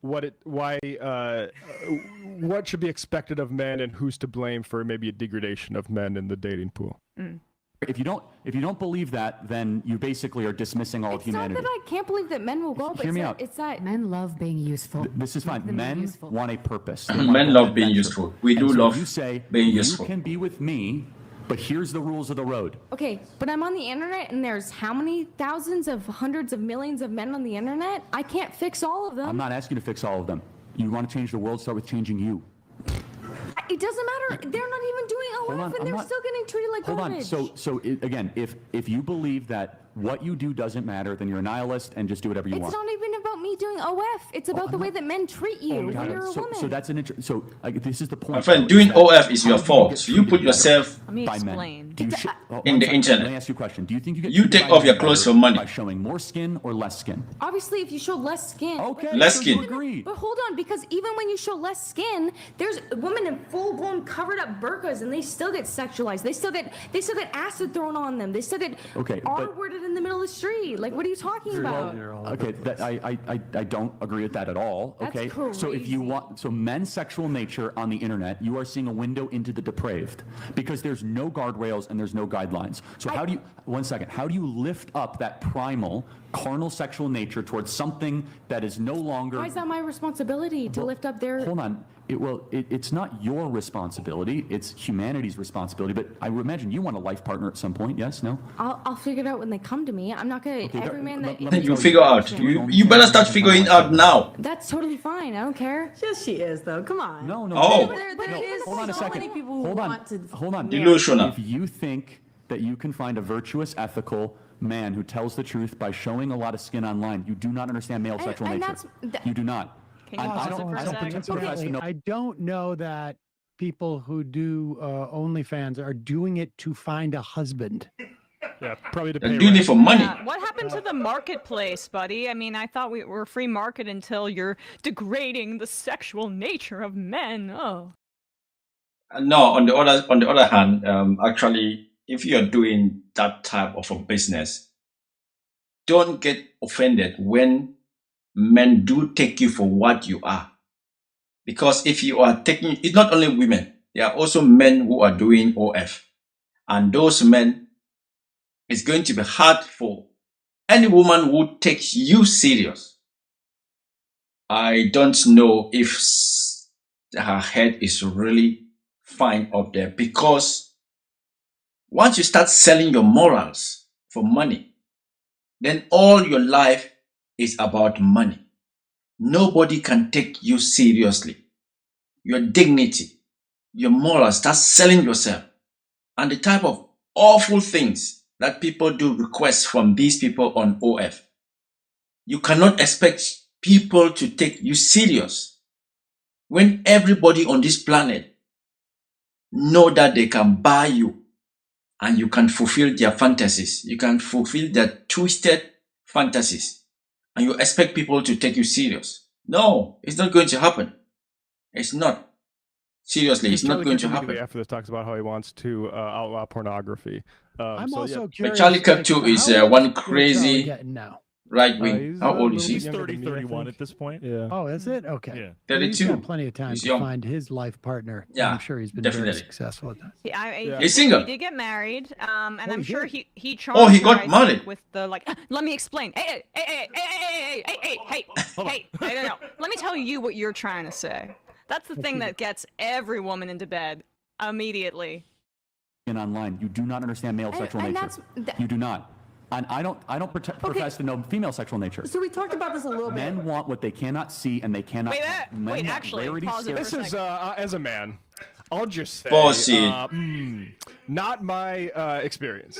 what should be expected of men and who's to blame for maybe a degradation of men in the dating pool. If you don't believe that, then you basically are dismissing all of humanity. It's not that I can't believe that men will go, but Hear me out. it's that Men love being useful. This is fine. Men want a purpose. Men love being useful. We do love you say, being useful. You can be with me, but here's the rules of the road. Okay, but I'm on the internet and there's how many thousands of hundreds of millions of men on the internet? I can't fix all of them. I'm not asking you to fix all of them. You want to change the world, start with changing you. It doesn't matter. They're not even doing OF and they're still getting treated like garbage. Hold on. So again, if you believe that what you do doesn't matter, then you're a nihilist and just do whatever you want. It's not even about me doing OF. It's about the way that men treat you when you're a woman. So that's an this is the point. My friend, doing OF is your fault. You put yourself Let me explain. in the internet. Let me ask you a question. Do you think you get You take off your clothes for money. by showing more skin or less skin? Obviously, if you show less skin. Okay. Less so skin. you agree. But hold on, because even when you show less skin, there's women in full-blown covered-up burqas, and they still get sexualized. They still get acid thrown on them. They still get R-worded in the middle of the street. Like, what are you talking about? Okay, I don't agree with that at all. Okay, That's so if you want, men's sexual nature on the internet, you are seeing a window into the depraved because there's no guardrails and there's no guidelines. So how do you lift up that primal carnal sexual nature towards something that is no longer? Why is that my responsibility to lift up their? Hold on. It's not your responsibility. It's humanity's responsibility. But I would imagine you want a life partner at some point. Yes? No? I'll figure it out when they come to me. I'm not gonna. Every man that. You figure out. You better start figuring out now. That's totally fine. I don't care. Yes, she is, though. Come on. No. Oh. There is Hold on a so second. many people who Hold on. want to. Hold on. Delusional. If you think that you can find a virtuous, ethical man who tells the truth by showing a lot of skin online, you do not understand male sexual nature. You do not. Can you pause it for a second? I don't know that people who do OnlyFans are doing it to find a husband. Yeah, probably to They're pay doing it rent. for money. What happened to the marketplace, buddy? I mean, I thought we were a free market until you're degrading the sexual nature of men. Oh. No, on the other hand, actually, if you're doing that type of a business, don't get offended when men do take you for what you are. Because if you are taking, it's not only women, there are also men who are doing OF. And those men, it's going to be hard for any woman who takes you serious. I don't know if her head is really fine up there, because once you start selling your morals for money, then all your life is about money. Nobody can take you seriously. Your dignity, your morals, start selling yourself. And the type of awful things that people do request from these people on OF. You cannot expect people to take you serious when everybody on this planet know that they can buy you and you can fulfill their fantasies. You can fulfill their twisted fantasies. And you expect people to take you serious. No, it's not going to happen. It's not. Seriously, it's not going to happen. After this, talks about how he wants to outlaw pornography. I'm also But curious. Charlie Kirk too is one crazy getting now. right wing. he's How a old is little he? younger than me, I 31 think. at this point. Yeah. Oh, is it? Okay. Yeah. Well, he's 32. got plenty of time He's to young. find his life partner. Yeah, I'm sure he's been very definitely. successful at that. Yeah. He's single. He did get married, and Oh, I'm he sure did? he Oh, he got traumatized married. with the like. Let me explain. Hey, no. Let me tell you what you're trying to say. That's the thing that gets every woman into bed immediately. And online, you do not understand male sexual and nature. You do not. And I don't profess to know female sexual nature. So we talked about this a little Men want what they cannot see and they cannot. Wait, actually, pause it for a This is as a man. I'll just say, Bossy. not my experience,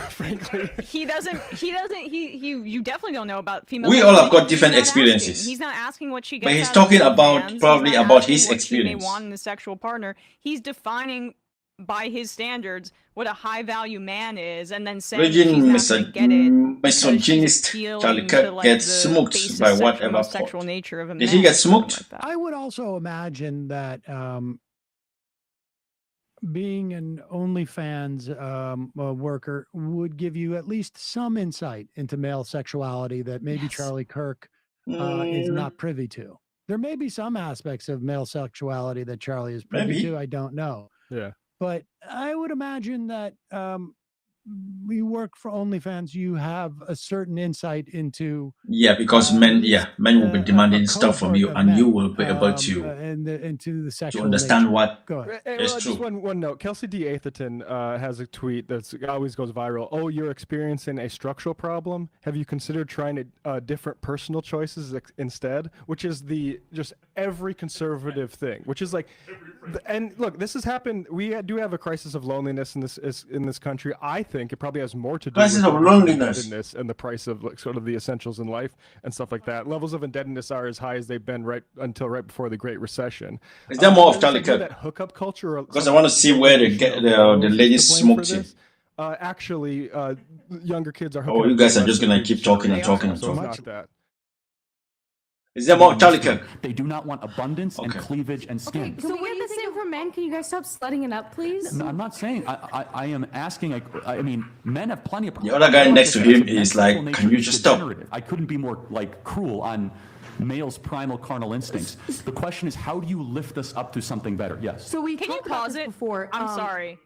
frankly. He doesn't. You definitely don't know about female. We all have got He's different not asking. experiences. He's not asking what she gets. But he's out talking of about fans. He's probably not about asking his what she may experience. want in a sexual partner. He's defining by his standards what a high value man is, and then saying she's not gonna get it. Misogynist Charlie Kirk gets smoked by whatever sexual fault. nature of a Did man. he get smoked? Like that. I would also imagine that being an OnlyFans worker would give you at least some insight into male sexuality that maybe Yes. Charlie Kirk is not privy to. There may be some aspects of male sexuality that Charlie is privy Maybe. to. I don't know. Yeah. But I would imagine that you work for OnlyFans, you have a certain insight into Yeah, because men will be demanding stuff from you, and you will be able to into the sexual understand nature. what. Go ahead. It's Just true. one note. Kelsey D. Atherton has a tweet that's always goes viral. Oh, you're experiencing a structural problem. Have you considered trying different personal choices instead? Which is just every conservative thing. Which is like, and look, this has happened. We do have a crisis of loneliness in this country. I think it probably has more to do Crisis with of levels loneliness. indebtedness and the price of like sort of the essentials in life and stuff like that. Levels of indebtedness are as high as they've been right before the Great Recession. Is there more of There's, Charlie like, more Kirk? that hookup culture? Because I want to see where they get the ladies smoking. Actually, younger kids are. Oh, hooking you up guys with are just less gonna than keep talking and they talking are, and so it's talking. not that. Is there more of Charlie Kirk? They do not want abundance and Okay. cleavage and Okay, skin. can we get the same for men? Can you guys stop slutting it up, please? No, I'm not saying. I am asking. I mean, men have plenty of. The other guy next to him Men's is like, sexual "Can nature you is just stop?" degenerative. I couldn't be more like cruel on males' primal carnal instincts. The question is, how do you lift us up to something better? Yes. So we Can you talked about pause this it? before. I'm sorry.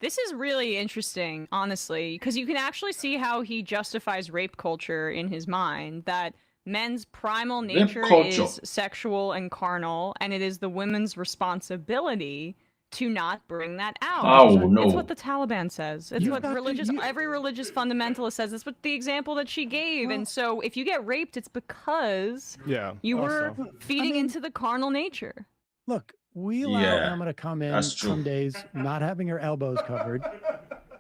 This is really interesting, honestly, because you can actually see how he justifies rape culture in his mind, that men's primal nature culture. is sexual and carnal, and it is the women's responsibility to not bring that out. Oh, It's no. what the Taliban says. It's You what got to- every religious fundamentalist says. It's what the example that she gave. And so if you get raped, it's because Yeah. you were also. feeding into the carnal nature. Look, we allow Yeah, Emma to come in that's true. some days not having her elbows covered.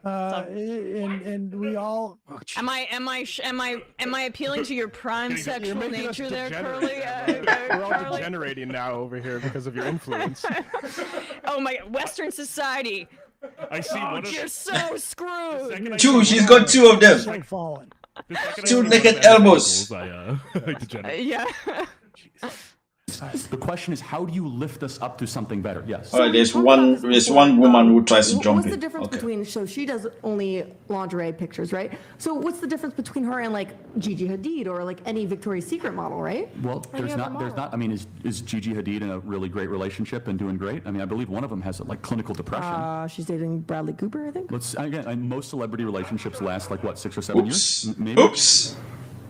And we all Am I appealing to your prime You're sexual making us nature there, degenerate. Curly? We're all Curly? degenerating now over here because of your influence. Oh my! Western society. I see Oh, one of you're so screwed. second I Two, see she's one got two of them. so fallen. the second I two see one naked of them elbows. I degenerate. Yeah. The question is, how do you lift us up to something better? Yes. All right, we there's talked about one this there's before. one woman who tries to jump What's the in. difference Okay. between, so she does only lingerie pictures, right? So what's the difference between her and like Gigi Hadid or like any Victoria's Secret model, right? Well, Any there's other not. model? I mean, is Gigi Hadid in a really great relationship and doing great? I mean, I believe one of them has like clinical depression. She's dating Bradley Cooper, I think. Most celebrity relationships last like what, 6 or 7 Oops. years? Maybe. Oops.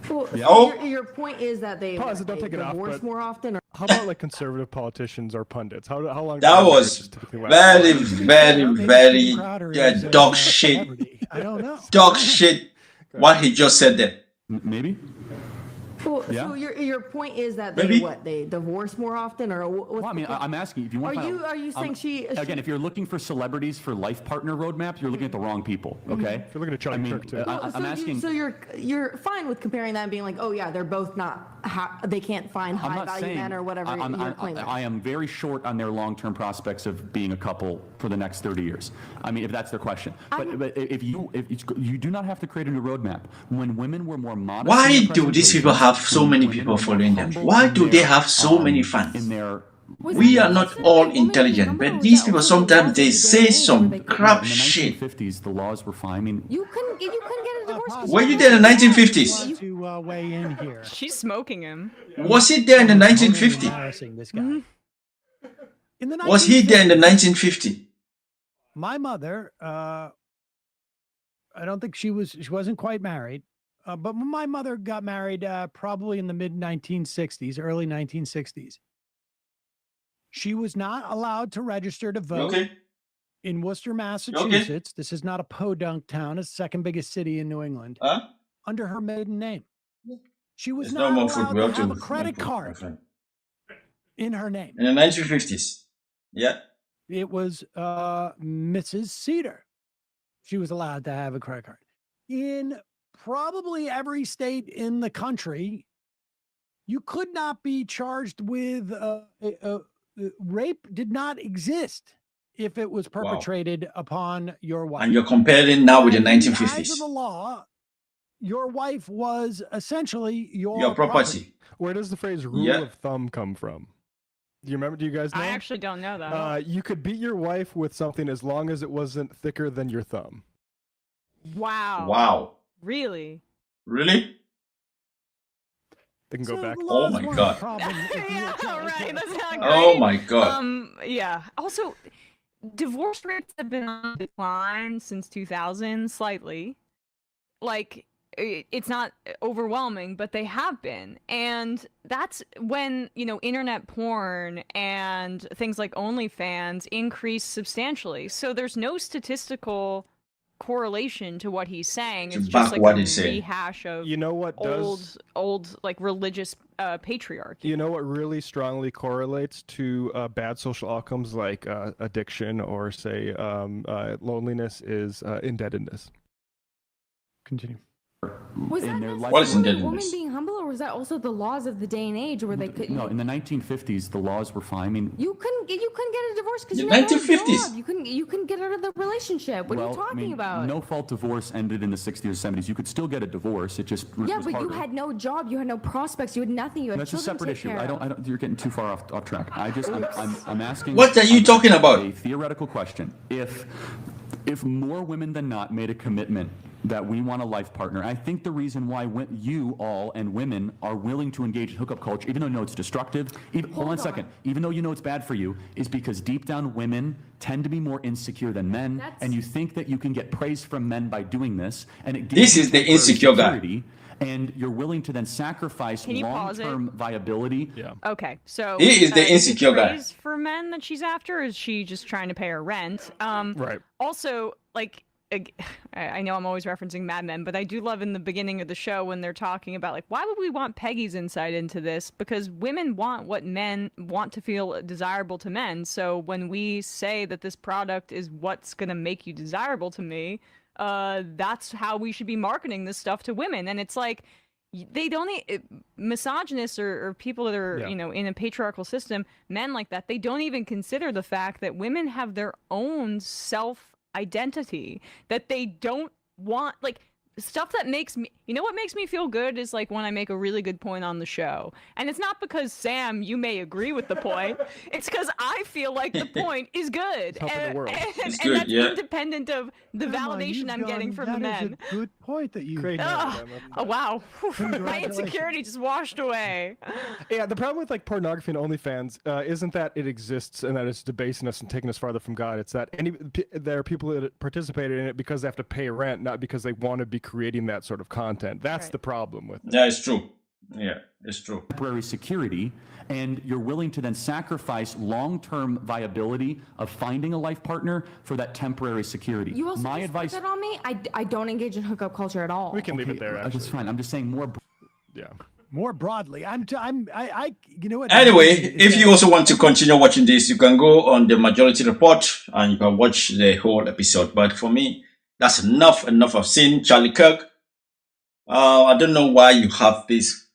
Well, so Oh. your point is that they, Pause it, don't they take it off, divorce but- more often, or How about like conservative politicians or pundits? How long? That do was marriages typically last? very, very, Maybe very Steven Crowder is a dog shit. celebrity. I don't know. Dog shit. What he just said there. Maybe. well, Yeah. so your point is that they Maybe. they divorce more often, or what's Well, I mean, I'm asking if you want. Are to you- are you saying she- Again, if you're looking for celebrities for life partner roadmaps, you're looking at the wrong people. Okay. If you're looking at Charlie I mean, Kirk, too. I'm asking. So you're fine with comparing that and being like, oh yeah, they're both not, they can't find I'm high not value saying men or whatever you're claiming. I am very short on their long-term prospects of being a couple for the next 30 years. I mean, if that's their question. But if you do not have to create a new roadmap. When women were more modest. Why in their do these people have so presentation, many when people women were following them? humble Why in do they their, have so many fans? In their We are not all intelligent, but these people sometimes they say some crap in the shit. 1950s, the laws were fine. I mean, You couldn't get a divorce. 'cause Were you you there in the had- 1950s? To weigh in here. She's smoking him. Was he there in the Totally 1950? embarrassing, this guy. In the Was he there in the 1950? My mother, I don't think she wasn't quite married, but when my mother got married, probably in the mid 1960s, early 1960s. She was not allowed to register to vote Okay. in Worcester, Massachusetts. This is not a podunk town; it's the second biggest city in New England. Huh? Under her maiden name, she was There's not no more allowed food. We to have have a to. credit my card friend. in her name. In the 1950s. Yeah. It was Mrs. Cedar. She was allowed to have a credit card. In probably every state in the country, you could not be charged with rape. Did not exist if it was perpetrated upon your wife. And you're comparing now with the And in the eyes of 1950s. the law, your wife was essentially Your property. Where does the phrase "rule Yeah. of thumb" come from? Do you remember? Do you guys know? I actually don't know that. You could beat your wife with something as long as it wasn't thicker than your thumb. Wow. Wow. Really? Really? They can go So back. the Oh laws my weren't God. a problem if you Yeah, were trying right. to- That's not great. Oh my God. Yeah. Also, divorce rates have been on decline since 2000, slightly. Like, it's not overwhelming, but they have been. And that's when, internet porn and things like OnlyFans increase substantially. So there's no statistical correlation to what he's saying. To It's back just like what a he's saying. rehash of You know what does? old like religious patriarchy. You know what really strongly correlates to bad social outcomes like addiction or, say, loneliness is indebtedness. Continue. Was in that their necessarily life- What is women indebtedness? being humble, or was that also the laws of the day and age where they could? No, in the 1950s, the laws were fine. I mean, You couldn't get a divorce because The you never had a 1950s. job. You couldn't get out of the relationship. What are you well, I talking mean, about? no fault divorce ended in the 60s or 70s. You could still get a divorce. It just Yeah, was but you harder. had no job. You had no prospects. You had nothing. You had That's a children separate to take issue. care I of. don't. You're getting too far off track. I'm asking. What are you I'm talking asking about? A theoretical question. If more women than not made a commitment that we want a life partner, I think the reason why you all and women are willing to engage in hookup culture, even though you know it's destructive, hold on a second, even though you know it's bad for you, is because deep down women tend to be more insecure than men, and you think that you can get praise from men by doing this, and it gives This you is the temporary insecure guy. security, and you're willing to then sacrifice Can you pause it? long-term viability. Yeah. Okay, so He is the it insecure guy. praise for men that she's after, or is she just trying to pay her rent? Right. Also, like, I know I'm always referencing Mad Men, but I do love in the beginning of the show when they're talking about, like, why would we want Peggy's insight into this? Because women want what men want to feel desirable to men. So when we say that this product is what's going to make you desirable to me, that's how we should be marketing this stuff to women. And it's like, they don't misogynists or people that are in a patriarchal system, men like that, they don't even consider the fact that women have their own self identity, that they don't want, like, stuff that makes me, what makes me feel good is like when I make a really good point on the show. And it's not because, Sam, you may agree with the point. It's because I feel like the point is good. helping the world. It's And good, that's yeah. independent of the Emma, validation you've I'm getting gone- from the that is men. a good point that you. Great. Oh, wow. My Congratulations. insecurity just washed away. Yeah, the problem with like pornography and OnlyFans isn't that it exists and that it's debasing us and taking us farther from God. It's that there are people that participated in it because they have to pay rent, not because they want to be creating that sort of content. That's Right. the problem with it. Yeah, it's true. Yeah, it's true. Temporary security, and you're willing to then sacrifice long-term viability of finding a life partner for that temporary security. You also My just put advice. that on me. I don't engage in hookup culture at all. We can leave it there. That's Actually, fine. I'm just saying more. yeah. More broadly, you know what? Anyway, is if that- you also want to continue watching this, you can go on the Majority Report and you can watch the whole episode. But for me, that's enough. I've seen Charlie Kirk. I don't know why you have this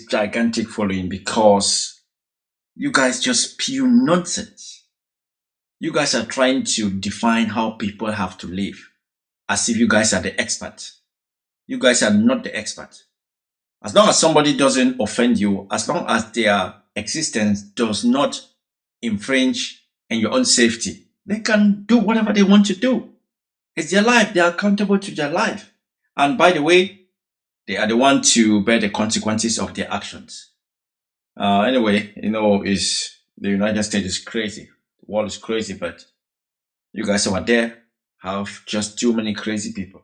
gigantic following, because you guys just spew nonsense. You guys are trying to define how people have to live as if you guys are the expert. You guys are not the expert. As long as somebody doesn't offend you, as long as their existence does not infringe on your own safety, they can do whatever they want to do. It's their life. They are accountable to their life. And by the way, they are the one to bear the consequences of their actions. Anyway, is the United States is crazy. The world is crazy, but you guys over there have just too many crazy people.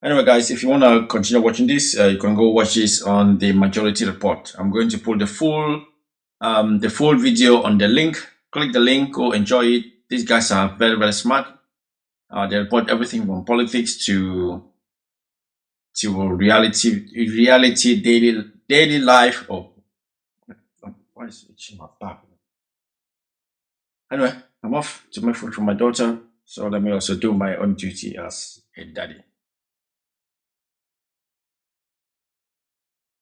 Anyway, guys, if you want to continue watching this, you can go watch this on the Majority Report. I'm going to put the full video on the link. Click the link, go enjoy it. These guys are very, very smart. They report everything from politics to reality daily life. Oh, why is it itching my back? Anyway, I'm off to make food for my daughter, so let me also do my own duty as a daddy.